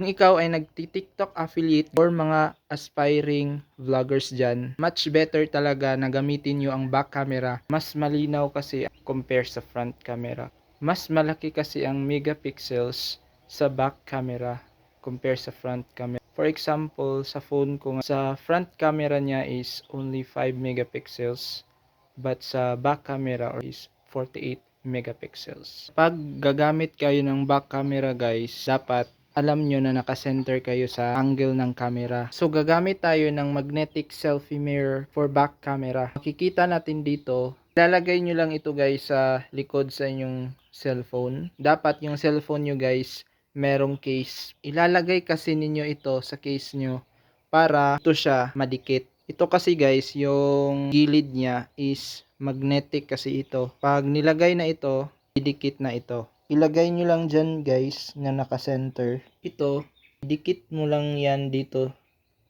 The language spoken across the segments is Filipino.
Kung ikaw ay nagti-TikTok affiliate or mga aspiring vloggers dyan, much better talaga na gamitin nyo ang back camera. Mas malinaw kasi compare sa front camera. Mas malaki kasi ang megapixels sa back camera compare sa front camera. For example, sa phone ko, sa front camera niya is only 5 megapixels, but sa back camera is 48 megapixels. Pag gagamit kayo ng back camera guys, dapat alam nyo na nakasenter kayo sa angle ng camera. So gagamit tayo ng magnetic selfie mirror for back camera. Makikita natin dito, ilalagay nyo lang ito guys sa likod sa inyong cellphone. Dapat yung cellphone nyo guys merong case. Ilalagay kasi ninyo ito sa case nyo para ito siya madikit. Ito kasi guys, yung gilid niya is magnetic kasi ito. Pag nilagay na ito, didikit na ito. Ilagay nyo lang dyan guys na naka-center. Ito, dikit mo lang yan dito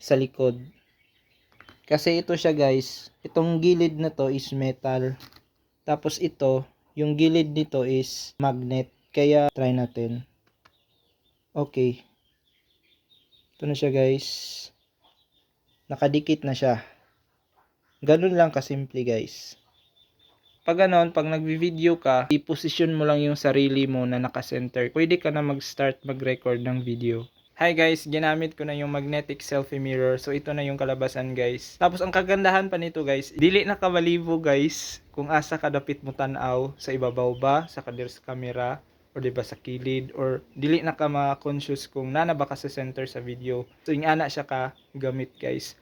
sa likod. Kasi ito siya guys, itong gilid na to is metal. Tapos ito, yung gilid nito is magnet. Kaya try natin. Okay. Ito na siya guys. Nakadikit na siya. Ganun lang kasimple guys. Pag ganon, pag nagvi-video ka, i-position mo lang yung sarili mo na naka-center. Pwede ka na mag-start mag-record ng video. Hi guys, ginamit ko na yung magnetic selfie mirror. So ito na yung kalabasan guys. Tapos ang kagandahan pa nito guys, dili na kabalibo guys kung asa kadapit mo tanaw sa ibabaw ba, sa kadir sa camera, or diba sa kilid, or dili na ka ma-conscious kung nana ba ka sa center sa video. So yung ana siya ka gamit guys.